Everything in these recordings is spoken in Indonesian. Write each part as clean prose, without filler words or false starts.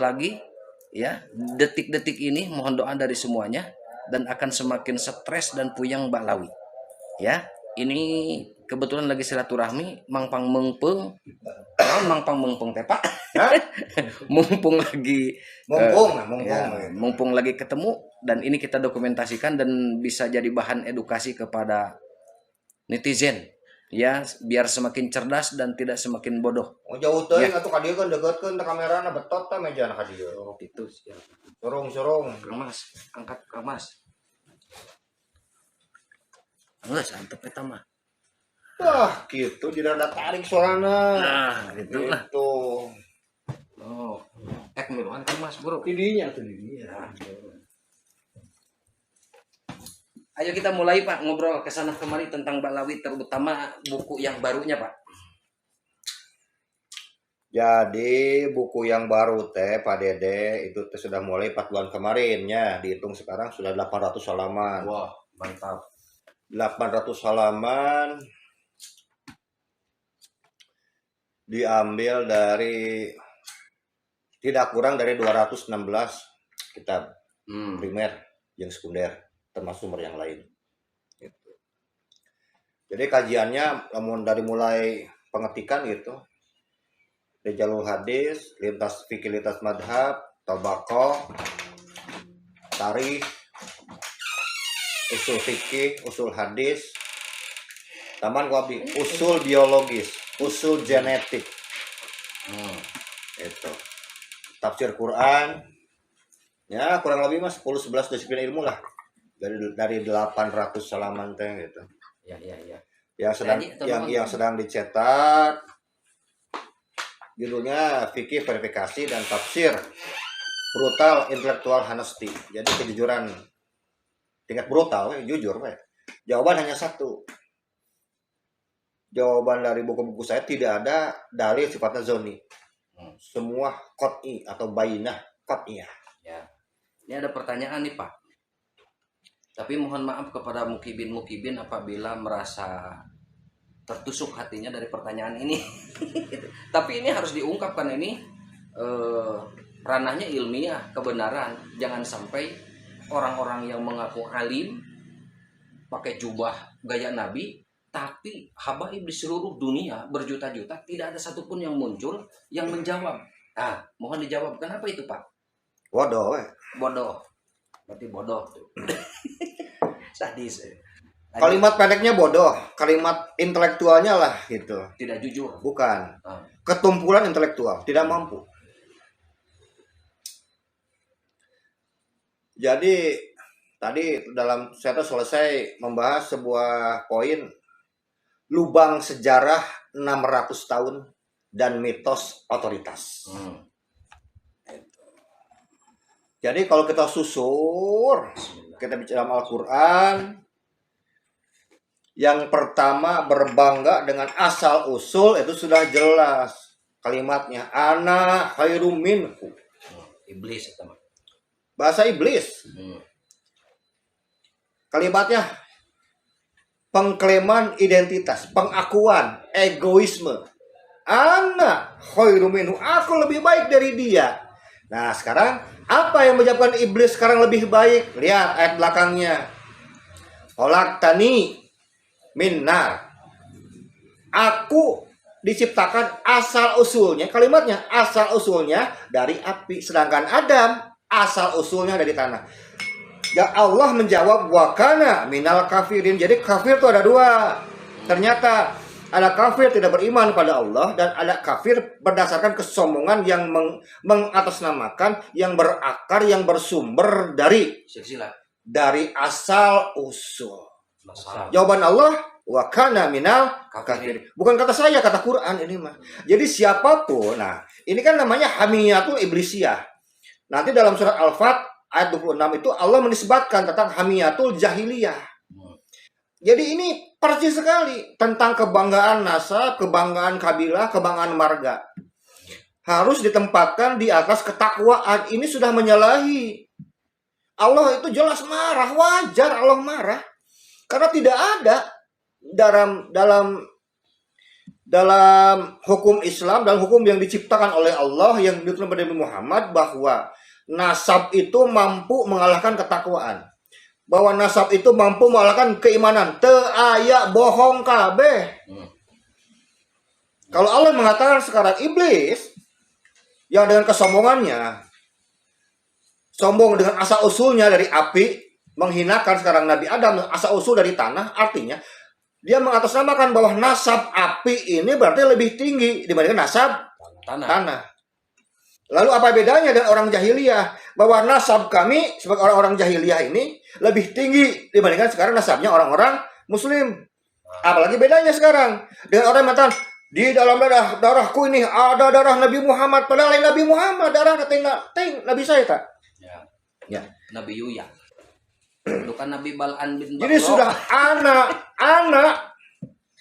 lagi ya. Detik-detik ini mohon doa dari semuanya dan akan semakin stres dan puyeng Mbak Lawi. Ya, ini kebetulan lagi silaturahmi mangpang mengpeng. Mangpang mengpeng teh Pak. mumpung lagi mumpung lagi ketemu dan ini kita dokumentasikan dan bisa jadi bahan edukasi kepada netizen. Ya, biar semakin cerdas dan tidak semakin bodoh. Oh jauh teuing atuh ka dieu kan deukeutkeun teh kamerana betot teh mejana ka dieu. Oh, itu siap. Sorong. Kang Mas, angkat Kang Mas. Geus antep eta mah. Wah, gitu jadi ada tarik suarana. Nah, gitu lah. Gitu. Oh, miluan Kang Mas, Bro. Tidinya tuh didinya. Ayo kita mulai Pak ngobrol kesana kemari tentang Mbak Lawi, terutama buku yang barunya Pak. Jadi buku yang baru teh Pak Dede itu teh sudah mulai 4 bulan kemarin ya, dihitung sekarang sudah 800 halaman. Wah, mantap. 800 halaman diambil dari tidak kurang dari 216 kitab primer yang sekunder termasuk sumber yang lain. Gitu. Jadi kajiannya dari mulai pengetikan gitu, Rijalul Hadis, lintas fikih lintas madhab, tabaqah, tarikh, usul fikih, usul hadis, taman wabi, usul biologis, usul genetik, itu, tafsir Quran, ya kurang lebih mas 10-11 disiplin ilmu lah dari 800 halaman teh gitu. Ya. Yang sedang dicetak judulnya fikih verifikasi dan tafsir brutal intellectual honesty. Jadi kejujuran tingkat brutal, jujur, jawaban hanya satu. Jawaban dari buku-buku saya tidak ada dalil sifatnya zoni. Semua qat'i atau bainah qat'iyah. Ya. Ini ada pertanyaan nih Pak. Tapi mohon maaf kepada mukibin apabila merasa tertusuk hatinya dari pertanyaan ini. Tapi ini harus diungkapkan, ini ranahnya ilmiah, kebenaran. Jangan sampai orang-orang yang mengaku alim pakai jubah gaya Nabi, tapi habaib di seluruh dunia berjuta-juta tidak ada satupun yang muncul yang menjawab. Mohon dijawab, kenapa itu Pak? Bodoh. Berarti bodoh tuh. Sadis. Kalimat pendeknya bodoh, kalimat intelektualnya lah gitu. Tidak jujur. Bukan. Ketumpulan intelektual, tidak mampu. Jadi tadi dalam saya selesai membahas sebuah poin lubang sejarah 600 tahun dan mitos otoritas. Jadi kalau kita susur, kita bicara Al-Quran, yang pertama berbangga dengan asal usul itu sudah jelas kalimatnya, ana khairum minhu. Iblis itu. Bahasa iblis. Kalimatnya pengklaiman identitas, pengakuan, egoisme. Ana khairum minhu, aku lebih baik dari dia. Nah sekarang apa yang menyebabkan iblis sekarang lebih baik? Lihat ayat belakangnya. Khalaqtani min nar. Aku diciptakan asal usulnya, kalimatnya asal usulnya dari api, sedangkan Adam asal usulnya dari tanah. Ya Allah menjawab wa kana minal kafirin. Jadi kafir itu ada dua. Ternyata ada kafir tidak beriman pada Allah dan ada kafir berdasarkan kesombongan yang mengatasnamakan, yang berakar, yang bersumber dari asal usul. Jawaban Allah wa kana minal kafirin. Bukan kata saya, kata Quran ini mah. Jadi siapapun, nah ini kan namanya hamiyatul iblisiyah. Nanti dalam surat Al-Fat ayat 26 itu Allah menisbatkan tentang hamiyatul jahiliyah. Jadi ini persis sekali tentang kebanggaan nasab, kebanggaan kabilah, kebanggaan marga. Harus ditempatkan di atas ketakwaan. Ini sudah menyalahi. Allah itu jelas marah, wajar Allah marah. Karena tidak ada dalam hukum Islam, dalam hukum yang diciptakan oleh Allah yang diturunkan pada Nabi Muhammad, bahwa nasab itu mampu mengalahkan ketakwaan. Bahwa nasab itu mampu mengalahkan keimanan. Teu aya bohong kabeh. Kalau Allah mengatakan sekarang iblis yang dengan kesombongannya, sombong dengan asal usulnya dari api, menghinakan sekarang Nabi Adam, asal usul dari tanah, artinya dia mengatasnamakan bahwa nasab api ini berarti lebih tinggi dibandingkan nasab tanah. Lalu apa bedanya dengan orang jahiliyah? Bahwa nasab kami sebagai orang-orang jahiliyah ini lebih tinggi dibandingkan sekarang nasabnya orang-orang muslim. Apalagi bedanya sekarang dengan orang yang mengatakan di dalam darahku ini ada darah Nabi Muhammad, padahal lain Nabi Muhammad, darah Nabi saya tak? Ya. Nabi Yuya. Itu kan Nabi Bal'an bin Jadi Bakro. sudah anak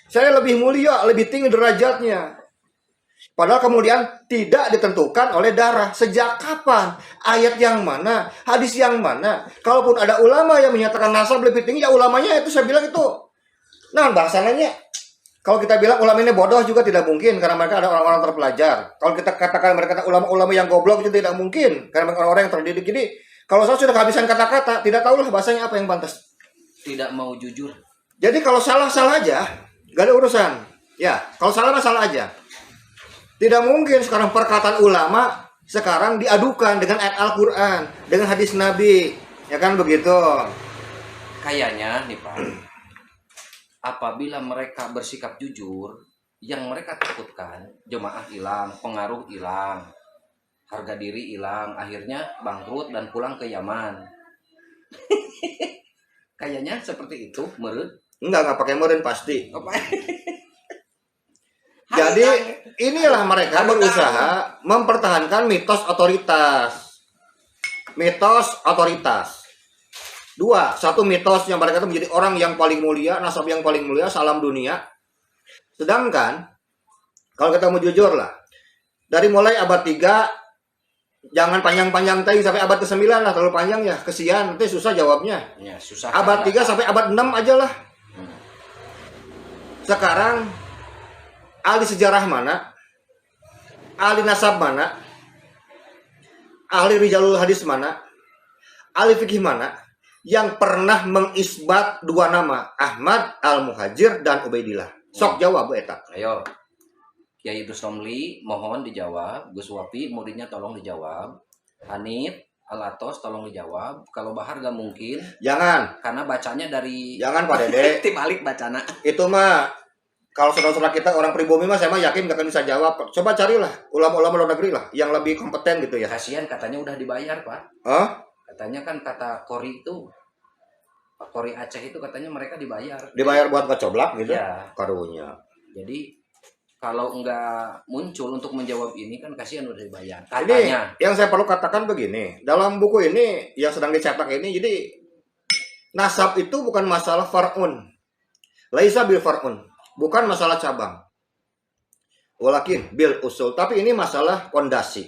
saya lebih mulia, lebih tinggi derajatnya. Padahal kemudian tidak ditentukan oleh darah. Sejak kapan? Ayat yang mana? Hadis yang mana? Kalaupun ada ulama yang menyatakan nasab lebih tinggi, ya ulamanya itu saya bilang itu. Nah, bahasanya kalau kita bilang ulama ini bodoh juga tidak mungkin karena mereka ada orang-orang terpelajar. Kalau kita katakan mereka ulama-ulama yang goblok itu tidak mungkin karena mereka orang-orang yang terdidik. Jadi kalau saya sudah kehabisan kata-kata, tidak tahulah bahasanya apa yang pantas. Tidak mau jujur. Jadi kalau salah aja, gak ada urusan. Ya, kalau salah aja. Tidak mungkin sekarang perkataan ulama sekarang diadukan dengan ayat Al-Quran, dengan hadis Nabi, ya kan begitu? Kayaknya nih Pak, apabila mereka bersikap jujur, yang mereka takutkan jemaah hilang, pengaruh hilang, harga diri hilang, akhirnya bangkrut dan pulang ke Yaman. Kayaknya seperti itu, meren. Enggak pakai meren pasti. Apa? Jadi inilah mereka berusaha mempertahankan mitos otoritas. Mitos otoritas. Dua, satu mitos yang mereka itu menjadi orang yang paling mulia, nasab yang paling mulia, salam dunia. Sedangkan kalau kita mau jujur lah, dari mulai abad 3, jangan panjang-panjang tadi sampai abad ke-9 lah, terlalu panjang ya, kesian, nanti susah jawabnya. Ya, susah. Abad 3 sampai abad 6 aja lah. Sekarang ahli sejarah mana, ahli nasab mana, ahli rijalul hadis mana, ahli fikih mana yang pernah mengisbat dua nama, Ahmad Al-Muhajir dan Ubaidillah? Sok jawab Bu Eta. Ayo, Kiai Dusomli mohon dijawab, Gus Wapi muridnya tolong dijawab, Hanif Al-Atos tolong dijawab. Kalau Bahar gak mungkin. Jangan. Karena bacanya dari. Jangan Pak Dede. Tibalik bacana. Itu mah kalau saudara-saudara kita orang pribumi mah saya mah yakin gak akan bisa jawab. Coba carilah ulama-ulama luar negeri lah yang lebih kompeten gitu ya. Kasihan katanya udah dibayar Pak. Hah? Katanya kan kata Kori itu, Pak Kori Aceh itu katanya mereka dibayar. Dibayar buat ngecoblak gitu? Ya. Karunya. Jadi kalau nggak muncul untuk menjawab ini kan kasihan udah dibayar. Katanya. Ini yang saya perlu katakan begini. Dalam buku ini yang sedang dicetak ini, jadi nasab itu bukan masalah far'un. Laisa bil far'un. Bukan masalah cabang. Walakin bil usul. Tapi ini masalah pondasi.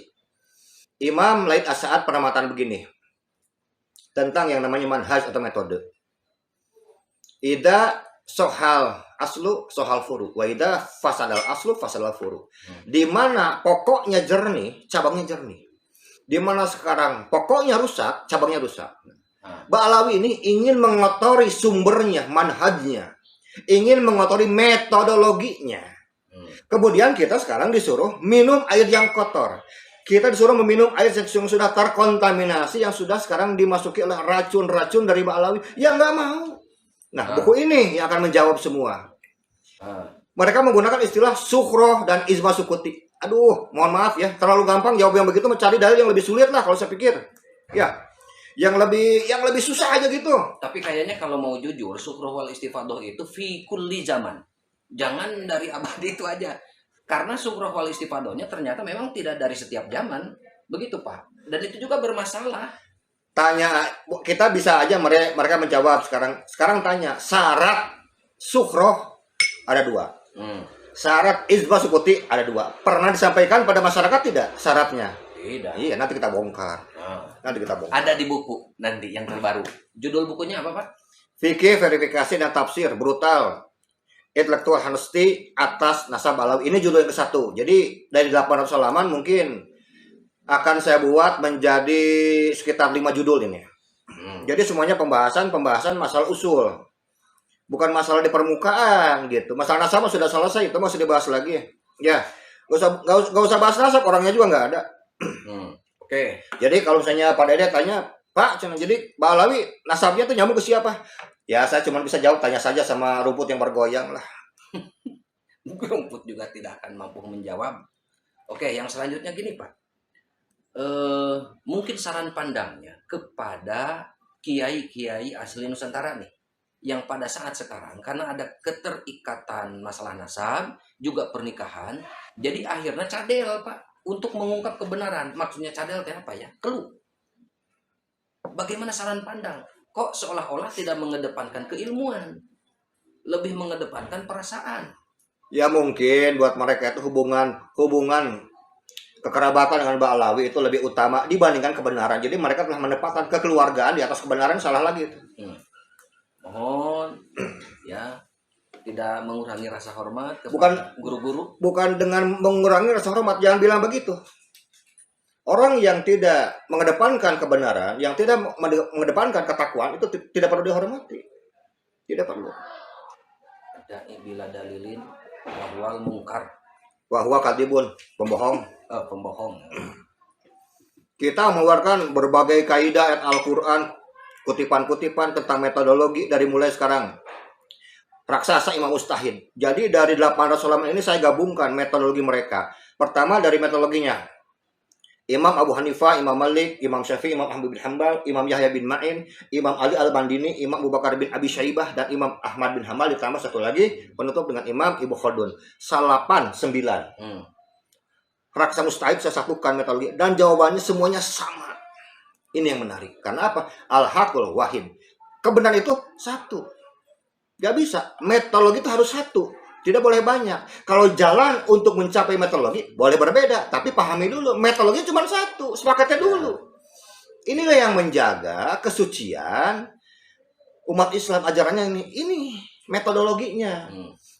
Imam Laid As-Sa'ad pernah mengatakan begini. Tentang yang namanya manhaj atau metode. Ida sohal aslu sohal furu. Wa ida fasadal aslu fasadal furu. Di mana pokoknya jernih, cabangnya jernih. Di mana sekarang pokoknya rusak, cabangnya rusak. Ba'alawi ini ingin mengotori sumbernya, manhajnya. Ingin mengotori metodologinya. Kemudian kita sekarang disuruh minum air yang kotor. Kita disuruh meminum air yang sudah terkontaminasi, yang sudah sekarang dimasuki oleh racun-racun dari Ba'alawi. Ya nggak mau. Nah, buku ini yang akan menjawab semua. Mereka menggunakan istilah sukhroh dan izma sukuti. Aduh, mohon maaf ya, terlalu gampang jawab yang begitu, mencari dalil yang lebih sulit lah kalau saya pikir. Ya, yang lebih susah aja gitu. Tapi kayaknya kalau mau jujur, sukhroh wal istifadoh itu fi kulli zaman. Jangan dari abad itu aja. Karena sukhroh wal istifadohnya ternyata memang tidak dari setiap zaman. Begitu Pak. Dan itu juga bermasalah. Tanya, kita bisa aja mereka menjawab sekarang. Sekarang tanya, syarat sukhroh ada dua. Syarat izbah sukuti ada dua. Pernah disampaikan pada masyarakat tidak syaratnya? Tidak. Iya, nanti kita bongkar. Nanti kita bongkar. Ada di buku nanti yang terbaru. Judul bukunya apa Pak? Fikih, verifikasi, dan tafsir. Brutal. Intellectual Honesty atas nasab Alawi. Ini judul yang ke-1. Jadi dari 800 halaman mungkin akan saya buat menjadi sekitar 5 judul ini. Jadi semuanya pembahasan masalah usul. Bukan masalah di permukaan gitu. Masalah nasab sudah selesai, itu masih dibahas lagi. Ya, gak usah bahas nasab, orangnya juga nggak ada. Oke. Jadi kalau misalnya Pak Dede tanya, Pak, jadi Mbak Alawi nasabnya tuh nyambung ke siapa? Ya saya cuma bisa jawab, tanya saja sama rumput yang bergoyang lah. Rumput juga tidak akan mampu menjawab. Oke, yang selanjutnya gini Pak. Mungkin saran pandangnya kepada kiai-kiai asli Nusantara nih, yang pada saat sekarang karena ada keterikatan masalah nasab, juga pernikahan, jadi akhirnya cadel Pak untuk mengungkap kebenaran. Maksudnya cadel itu apa ya? Keluh. Bagaimana saran pandang? Kok seolah-olah tidak mengedepankan keilmuan, lebih mengedepankan perasaan? Ya mungkin buat mereka itu hubungan kekerabatan dengan Mbak Alawi itu lebih utama dibandingkan kebenaran. Jadi mereka telah menempatkan kekeluargaan di atas kebenaran, salah lagi. Mohon ya tidak mengurangi rasa hormat Bukan kepada guru-guru. Bukan dengan mengurangi rasa hormat, jangan bilang begitu. Orang yang tidak mengedepankan kebenaran, yang tidak mengedepankan ketakwaan itu tidak perlu dihormati. Tidak perlu. Ada bila dalilin wahwal mungkar. Wahwa kadibun, pembohong. Pembohong. Kita mengeluarkan berbagai kaidah ayat Al-Quran, kutipan-kutipan tentang metodologi dari mulai sekarang. Raksasa Imam Mustahid. Jadi dari 800 halaman ini saya gabungkan metodologi mereka. Pertama dari metodologinya. Imam Abu Hanifah, Imam Malik, Imam Syafi'i, Imam Ahmad bin Hanbal, Imam Yahya bin Ma'in, Imam Ali Al-Bandini, Imam Abu Bakar bin Abi Syaibah, dan Imam Ahmad bin Hanbal, ditambah satu lagi penutup dengan Imam Ibnu Khaldun. 9. Raksa Mustahid saya satukan metodologi dan jawabannya semuanya sama. Ini yang menarik. Karena apa? Al-Haqul Wahid. Kebenaran itu satu. Gak bisa. Metodologi itu harus satu. Tidak boleh banyak. Kalau jalan untuk mencapai metodologi boleh berbeda, tapi pahami dulu metodologi cuma satu, sepakatnya dulu. Inilah yang menjaga kesucian umat Islam, ajarannya ini metodologinya.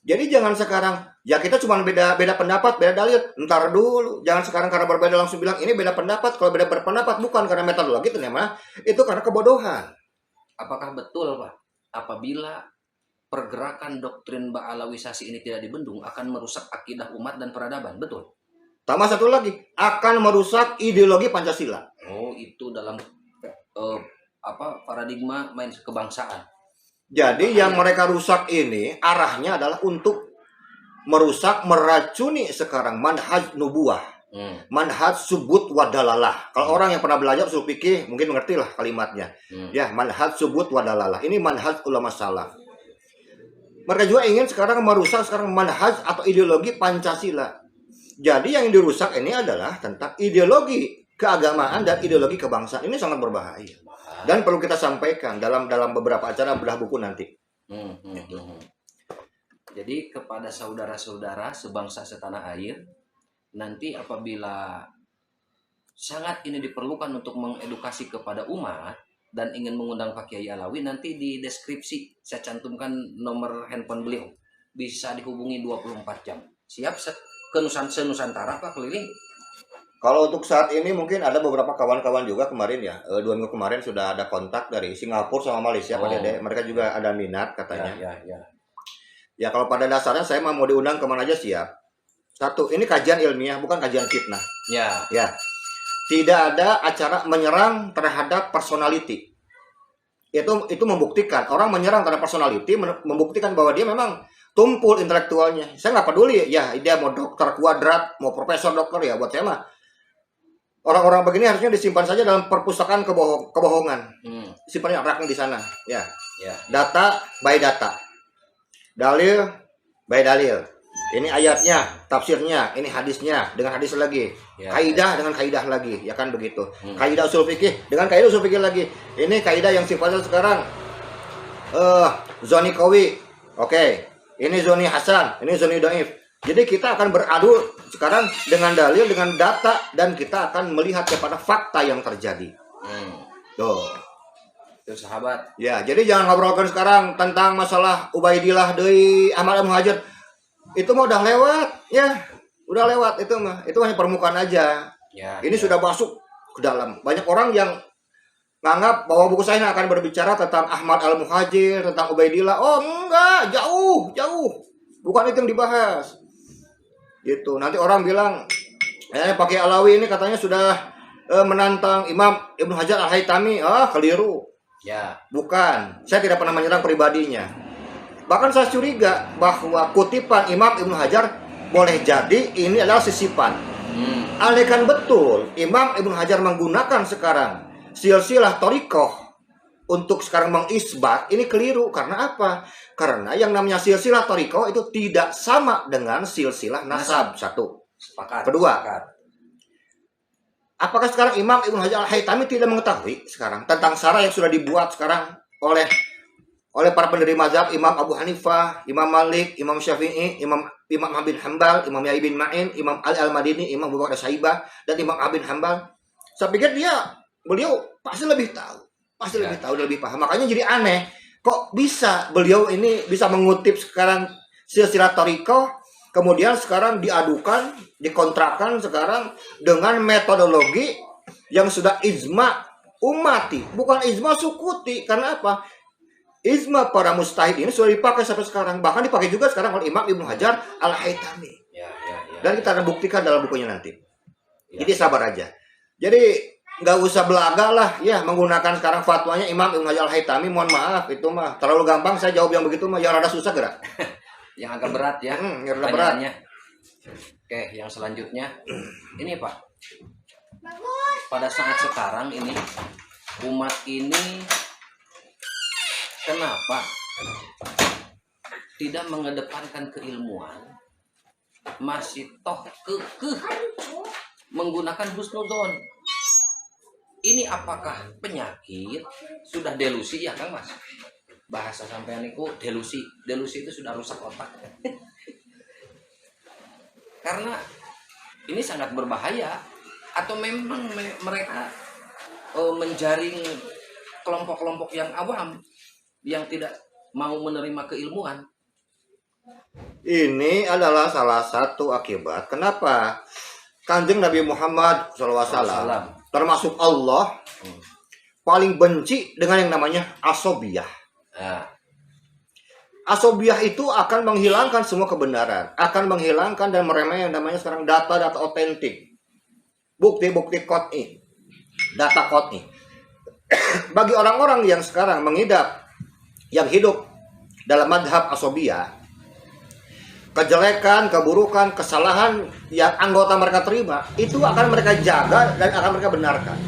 Jadi jangan sekarang ya kita cuma beda pendapat, beda dalil. Ntar dulu, jangan sekarang karena berbeda langsung bilang ini beda pendapat. Kalau beda berpendapat bukan karena metodologi itu karena kebodohan. Apakah betul Pak, apabila pergerakan doktrin Ba'alawisasi ini tidak dibendung akan merusak akidah umat dan peradaban? Betul. Tambah satu lagi, akan merusak ideologi Pancasila. Oh, itu dalam paradigma main kebangsaan. Jadi yang mereka rusak ini arahnya adalah untuk merusak, meracuni sekarang manhaj nubuah. Manhaj subut wadalalah. Kalau orang yang pernah belajar usul fikih mungkin mengerti lah kalimatnya. Ya, manhaj subut wadalalah. Ini manhaj ulama salaf. Mereka juga ingin sekarang merusak manhaj atau ideologi Pancasila. Jadi yang dirusak ini adalah tentang ideologi keagamaan dan ideologi kebangsaan. Ini sangat berbahaya. Dan perlu kita sampaikan dalam beberapa acara bedah buku nanti. Jadi kepada saudara-saudara sebangsa setanah air, nanti apabila sangat ini diperlukan untuk mengedukasi kepada umat, dan ingin mengundang Pak Kiai Alawi, nanti di deskripsi saya cantumkan nomor handphone beliau. Bisa dihubungi 24 jam. Siap ke Nusantara Pak keliling? Kalau untuk saat ini mungkin ada beberapa kawan-kawan juga kemarin ya. 2 minggu kemarin sudah ada kontak dari Singapura sama Malaysia Pak Dede. Mereka juga ada minat katanya. Ya kalau pada dasarnya saya mau diundang kemana aja siap. Satu, ini kajian ilmiah bukan kajian fitnah. Ya. Tidak ada acara menyerang terhadap personality. Itu membuktikan orang menyerang terhadap personality, membuktikan bahwa dia memang tumpul intelektualnya. Saya nggak peduli ya dia mau dokter kuadrat, mau profesor dokter, ya buat saya mah orang-orang begini harusnya disimpan saja dalam perpustakaan kebohongan. Simpannya raknya di sana. Ya. Data by data, dalil by dalil. Ini ayatnya, tafsirnya, ini hadisnya, dengan hadis lagi. Kaidah dengan kaidah lagi, ya kan begitu. Kaidah usul fikih dengan kaidah usul fikih lagi. Ini kaidah yang sifatnya sekarang zoni qawi. Oke. Ini zoni hasan, ini zoni dhaif. Jadi kita akan beradu sekarang dengan dalil, dengan data, dan kita akan melihat kepada fakta yang terjadi. Tuh. Itu sahabat. Ya, jadi jangan ngobrolkan sekarang tentang masalah Ubaidillah deui Ahmad Al-Muhajir. Itu mah udah lewat, ya. Udah lewat itu mah. Itu hanya permukaan aja. Ya. Ini sudah masuk ke dalam. Banyak orang yang nganggap bahwa buku saya akan berbicara tentang Ahmad Al-Muhajir, tentang Ubaidillah. Oh, enggak, jauh. Bukan itu yang dibahas. Gitu. Nanti orang bilang, pakai Alawi ini katanya sudah menantang Imam Ibnu Hajar Al-Haytami. Keliru. Ya. Bukan, saya tidak pernah menyerang pribadinya. Bahkan saya curiga bahwa kutipan Imam Ibnu Hajar boleh jadi ini adalah sisipan. Andaikan betul Imam Ibnu Hajar menggunakan sekarang silsilah thariqah untuk sekarang mengisbat, ini keliru. Karena apa? Karena yang namanya silsilah thariqah itu tidak sama dengan silsilah nasab. Satu. Sepakat. Kedua, sepakat. apakah sekarang Imam Ibnu Hajar Al-Haytami tidak mengetahui sekarang tentang syarah yang sudah dibuat sekarang oleh para pendiri mazhab Imam Abu Hanifah, Imam Malik, Imam Syafi'i, Imam Ahmad bin Hanbal, Imam Yahya bin Ma'in, Imam Ali Al-Madini, Imam Abu Bakar Syaibah, dan Imam Ahmad bin Hanbal? Saya pikir beliau pasti lebih tahu, lebih paham. Makanya jadi aneh, kok bisa beliau ini bisa mengutip sekarang silsilah thariqah, kemudian sekarang diadukan, dikontrakkan sekarang dengan metodologi yang sudah ijma ummati, bukan ijma sukuti. Karena apa? Ijma para mustahid ini sudah dipakai sampai sekarang. Bahkan dipakai juga sekarang oleh Imam Ibnu Hajar Al-Haytami. Ya. Dan kita akan buktikan dalam bukunya nanti. Ya. Jadi sabar aja. Jadi nggak usah belaga lah ya menggunakan sekarang fatwanya Imam Ibnu Hajar Al-Haytami. Mohon maaf, itu mah terlalu gampang saya jawab yang begitu mah. Ya rada susah gerak. Yang agak berat ya. Yang rada berat. Oke, yang selanjutnya ini Pak. Pada saat sekarang ini umat ini kenapa tidak mengedepankan keilmuan, masih kekeh menggunakan husnudzon? Ini apakah penyakit? Sudah delusi ya Kang Mas? Bahasa sampean itu delusi itu sudah rusak otak. Karena ini sangat berbahaya. Atau memang mereka menjaring kelompok-kelompok yang awam yang tidak mau menerima keilmuan? Ini adalah salah satu akibat kenapa Kanjeng Nabi Muhammad SAW termasuk Allah paling benci dengan yang namanya asobiyah. Asobiyah itu akan menghilangkan semua kebenaran, akan menghilangkan dan meremehkan yang namanya sekarang data-data otentik, bukti-bukti qot'i, data qot'i. Bagi orang-orang yang sekarang yang hidup dalam madhab asobiyah, kejelekan, keburukan, kesalahan yang anggota mereka terima itu akan mereka jaga dan akan mereka benarkan.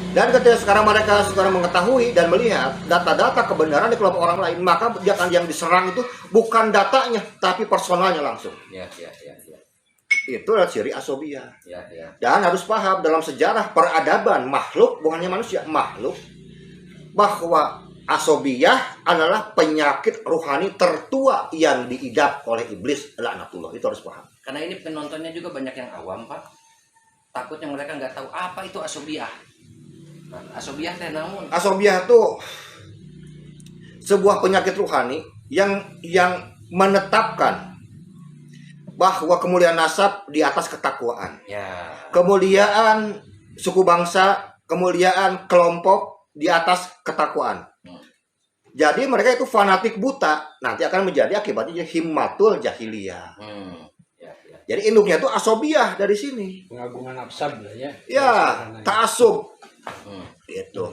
Dan ketika sekarang mereka mengetahui dan melihat data-data kebenaran di kelompok orang lain, maka yang diserang itu bukan datanya, tapi personalnya langsung. Ya. Itu adalah ciri asobiyah. Ya. Dan harus paham dalam sejarah peradaban makhluk, bukannya manusia, makhluk, bahwa asobiyah adalah penyakit rohani tertua yang diidap oleh iblis, laknatullah. Itu harus paham. Karena ini penontonnya juga banyak yang awam Pak. Takutnya mereka nggak tahu apa itu asobiyah. Asobiyah teh namun? Asobiyah itu sebuah penyakit rohani yang menetapkan bahwa kemuliaan nasab di atas ketakwaan. Ya. Kemuliaan suku bangsa, kemuliaan kelompok di atas ketakwaan. Jadi mereka itu fanatik buta, nanti akan menjadi akibatnya himmatul jahiliyah. Ya. Jadi induknya itu asobiyah dari sini. Pengagungan nafsab lah ya. Ya, ta'assub. Itu.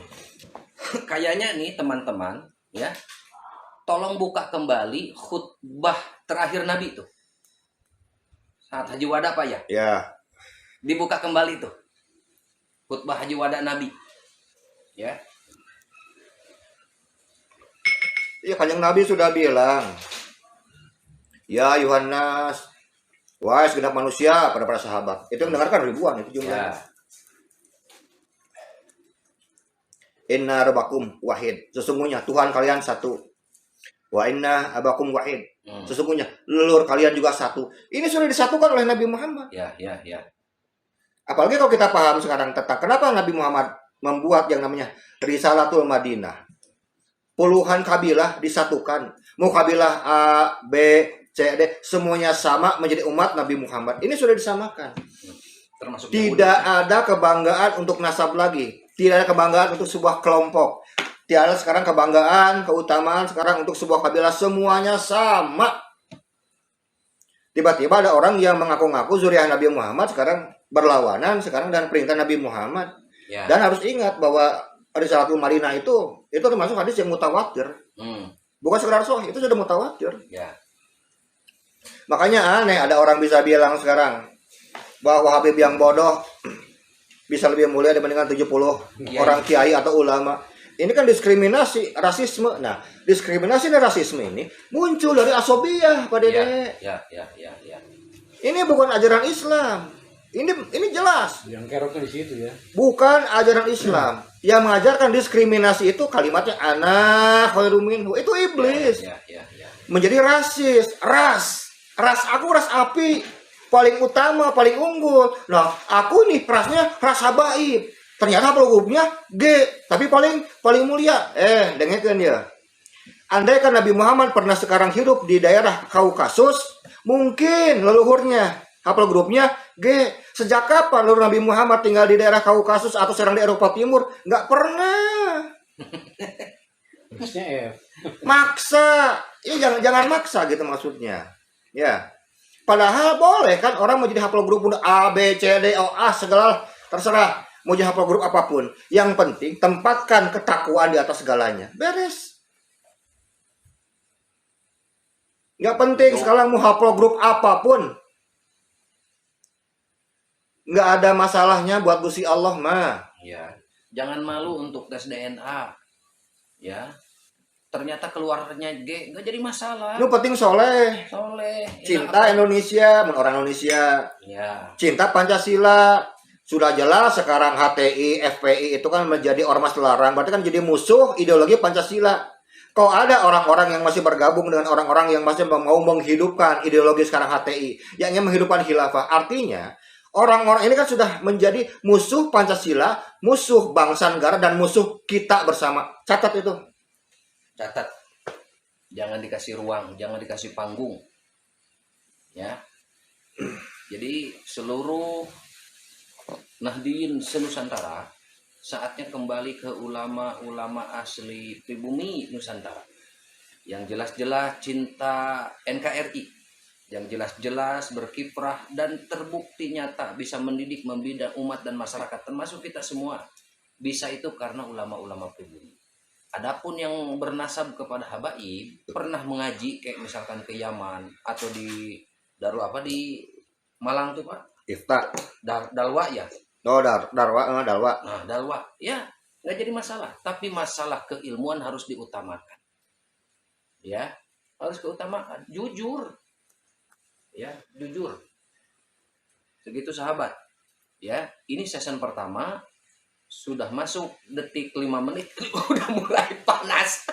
Kayaknya nih teman-teman ya, tolong buka kembali khutbah terakhir Nabi tuh saat Haji Wada Pak ya. Ya. Dibuka kembali tuh khutbah Haji Wada Nabi ya. Ya, Kanjeng Nabi sudah bilang, ya Yohanes, wahai segenap manusia, pada para sahabat. Itu mendengarkan ribuan itu jumlahnya. Ya. Inna rabbakum wahid. Sesungguhnya Tuhan kalian satu. Wa inna abakum wahid. Sesungguhnya leluhur kalian juga satu. Ini sudah disatukan oleh Nabi Muhammad. Ya. Apalagi kalau kita paham sekarang tentang kenapa Nabi Muhammad membuat yang namanya Risalatul Madinah. puluhan kabilah disatukan. Mau kabilah A, B, C, D, semuanya sama menjadi umat Nabi Muhammad. Ini sudah disamakan. Termasuk Tidak ada kebanggaan untuk nasab lagi. Tidak ada kebanggaan untuk sebuah kelompok. Tidak ada sekarang kebanggaan, keutamaan sekarang untuk sebuah kabilah. Semuanya sama. Tiba-tiba ada orang yang mengaku-ngaku zuriat Nabi Muhammad sekarang berlawanan sekarang dengan perintah Nabi Muhammad. Ya. Dan harus ingat bahwa Risalatul Madinah itu termasuk hadis yang mutawatir. Bukan sekedar sahih, itu sudah mutawatir. Ya. Makanya aneh ada orang bisa bilang sekarang bahwa Habib yang bodoh bisa lebih mulia dibandingkan 70 orang kiai atau ulama. Ini kan diskriminasi, rasisme. Nah, diskriminasi dan rasisme ini muncul dari asobiyah, Pak Dede. Ya. Ini bukan ajaran Islam. Ini jelas. Yang keroknya di situ ya. Bukan ajaran Islam. Yang mengajarkan diskriminasi itu kalimatnya anak khairum minhu. Itu iblis. Ya. Menjadi rasis, ras aku ras api, paling utama, paling unggul. Nah, aku nih rasnya ras habaib. Ternyata pelugupnya G, tapi paling mulia. Dengarkan ya. Andai kan Nabi Muhammad pernah sekarang hidup di daerah Kaukasus, mungkin leluhurnya hafal grupnya G. Sejak kapan leluhur Nabi Muhammad tinggal di daerah Kaukasus atau serang di Eropa Timur? Nggak pernah. Maksudnya F. Maksa. Ya jangan maksa gitu maksudnya. Ya. Padahal boleh kan orang mau jadi hafal grup A, B, C, D, O, A segala terserah. Mau jadi hafal grup apapun. Yang penting tempatkan ketakwaan di atas segalanya. Beres. Nggak penting sekarang mau hafal grup apapun. Nggak ada masalahnya buat Gusti Allah mah. Ya. Jangan malu untuk tes DNA. Ya. Ternyata keluarnya G nggak jadi masalah. Lu penting soleh. Cinta Indonesia, orang Indonesia. Ya. Cinta Pancasila. Sudah jelas sekarang HTI, FPI itu kan menjadi ormas terlarang. Berarti kan jadi musuh ideologi Pancasila. Kok ada orang-orang yang masih bergabung dengan orang-orang yang masih mau menghidupkan ideologi sekarang HTI, yang ingin menghidupkan khilafah. Artinya, orang-orang ini kan sudah menjadi musuh Pancasila, musuh bangsa negara, dan musuh kita bersama. Catat itu. Catat. Jangan dikasih ruang, jangan dikasih panggung. Ya. Jadi seluruh Nahdien senusantara saatnya kembali ke ulama-ulama asli pribumi Nusantara yang jelas-jelas cinta NKRI, yang jelas-jelas berkiprah dan terbukti nyata bisa mendidik, membina umat dan masyarakat termasuk kita semua. Bisa itu karena ulama-ulama pribumi. Adapun yang bernasab kepada habaib pernah mengaji kayak misalkan ke Yaman atau di di Malang tuh Pak, Ifta. Dalwa ya. Oh, Dalwa. Nah, Dalwa, ya nggak jadi masalah. Tapi masalah keilmuan harus diutamakan. Ya, harus keutamaan. Jujur. Ya, jujur. Segitu sahabat. Ya, ini season pertama. Sudah masuk detik 5 menit. Udah mulai panas.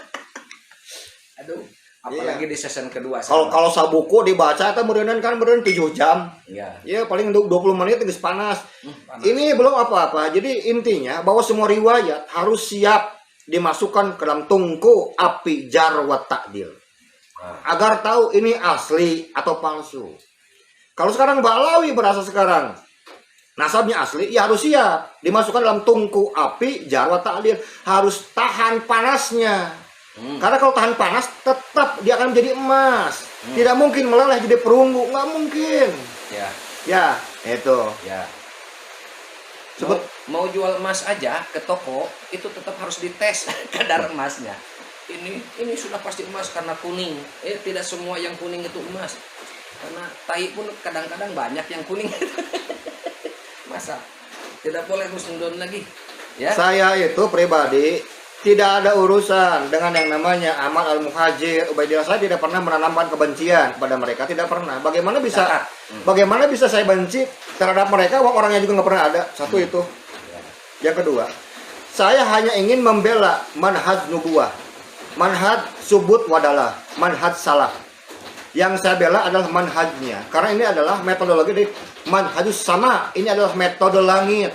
Aduh. Apalagi di season kedua. Kalau sabuku dibaca itu meureun kan 7 jam. Iya. Ya paling 20 menit geus panas. Ini belum apa-apa. Jadi intinya bahwa semua riwayat harus siap dimasukkan ke dalam tungku api jar wa ta'dil. Agar tahu ini asli atau palsu. Kalau sekarang Ba'lawi berasa sekarang nasabnya asli, ya harus siap dimasukkan dalam tungku api jar wa ta'dil. Harus tahan panasnya. Karena kalau tahan panas tetap dia akan menjadi emas. Tidak mungkin meleleh jadi perunggu, nggak mungkin. Ya itu. Ya. Sebut Mau jual emas aja ke toko itu tetap harus dites kadar emasnya. Ini sudah pasti emas karena kuning. Tidak semua yang kuning itu emas. Karena tai pun kadang-kadang banyak yang kuning. Masa tidak boleh husnudon lagi. Ya. Saya itu pribadi tidak ada urusan dengan yang namanya Ahmad Al-Muhajir, Ubaidillah. Saya tidak pernah menanamkan kebencian kepada mereka, tidak pernah. Bagaimana bisa saya benci terhadap mereka, orangnya juga nggak pernah ada. Satu itu. Yang kedua, saya hanya ingin membela manhaj nubuwah, manhaj subut wadalah, manhaj salaf. Yang saya bela adalah manhajnya, karena ini adalah metodologi dari manhajus sama. Ini adalah metode langit.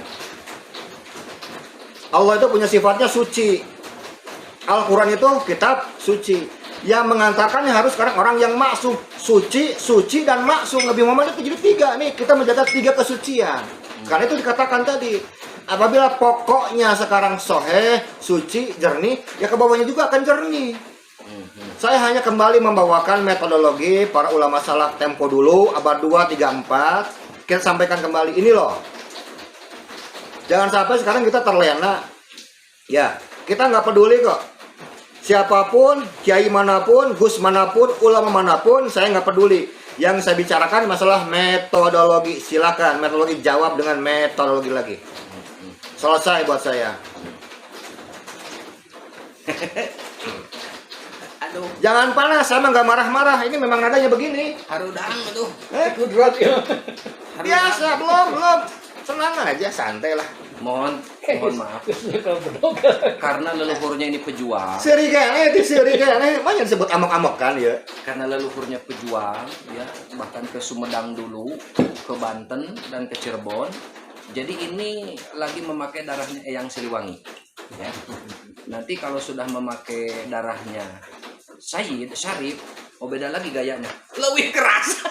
Allah itu punya sifatnya suci. Al-Quran itu kitab suci. Yang mengantarkannya harus sekarang orang yang maksum. Suci dan maksum. Nabi Muhammad itu jadi 3 nih. Kita menjaga 3 kesucian. Karena itu dikatakan tadi, apabila pokoknya sekarang soheh, suci, jernih, ya ke bawahnya juga akan jernih. Saya hanya kembali membawakan metodologi para ulama salaf tempo dulu, abad 2, 3, 4. Kita sampaikan kembali, ini loh. Jangan sampai sekarang kita terlena. Ya, kita nggak peduli kok. Siapapun, kiai manapun, gus manapun, ulama manapun, saya nggak peduli. Yang saya bicarakan masalah metodologi. Silakan, metodologi jawab dengan metodologi lagi. Selesai buat saya. Aduh, Jangan panas, saya mah nggak marah-marah. Ini memang nadanya begini. harudang aduh. Kudrat ya. Biasa, belum. Senang aja, santai lah. Mohon maaf. Karena leluhurnya ini pejuang. Seri kayaknya, banyak disebut amok-amok kan ya. Karena leluhurnya pejuang, ya, bahkan ke Sumedang dulu, ke Banten dan ke Cirebon. Jadi ini lagi memakai darahnya Eyang Siliwangi. Ya. Nanti kalau sudah memakai darahnya Sayyid Syarif, beda lagi gayanya, lebih keras.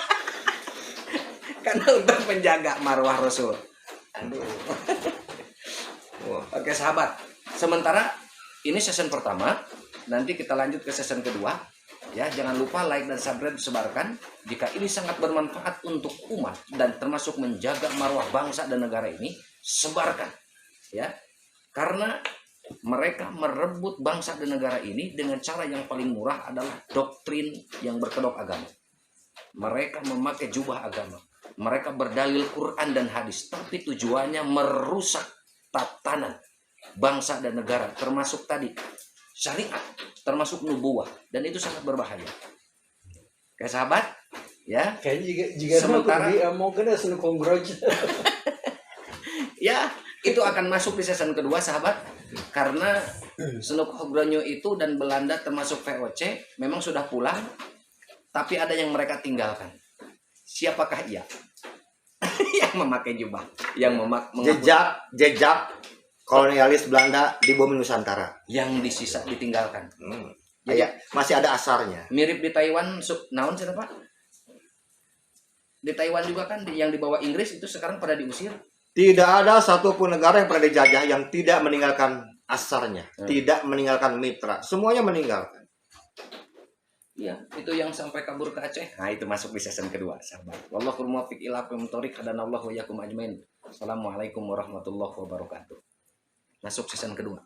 Karena untuk menjaga marwah Rasul. Aduh. Oke sahabat, sementara ini season pertama, nanti kita lanjut ke season kedua. Ya, jangan lupa like dan subscribe disebarkan. Jika ini sangat bermanfaat untuk umat dan termasuk menjaga marwah bangsa dan negara ini, sebarkan. Ya, karena mereka merebut bangsa dan negara ini dengan cara yang paling murah adalah doktrin yang berkedok agama. Mereka memakai jubah agama. Mereka berdalil Quran dan hadis, tapi tujuannya merusak tatanan bangsa dan negara, termasuk tadi syariat, termasuk nubuah, dan itu sangat berbahaya. Oke sahabat, ya. Jika Sementara mau kena sunu kongroj. Ya, itu akan masuk di season kedua sahabat, karena Senuk Hogronyo itu dan Belanda termasuk VOC memang sudah pulang, tapi ada yang mereka tinggalkan. Siapakah ia? Yang memakai jubah, yang Jejak kolonialis Belanda di bumi Nusantara. yang ditinggalkan. Jadi Masih ada asarnya. mirip di Taiwan, naon siapa? Di Taiwan juga kan yang dibawa Inggris itu sekarang pada diusir. Tidak ada satupun negara yang pernah dijajah yang tidak meninggalkan asarnya, tidak meninggalkan mitra. Semuanya meninggalkan. Iya, itu yang sampai kabur ke Aceh. Nah, itu masuk di season kedua, sahabat. Wallahul muwaffiq ila aqwamit thoriq, hadanallahu wa iyyakum ajmain. Assalamualaikum warahmatullahi wabarakatuh. Masuk season kedua.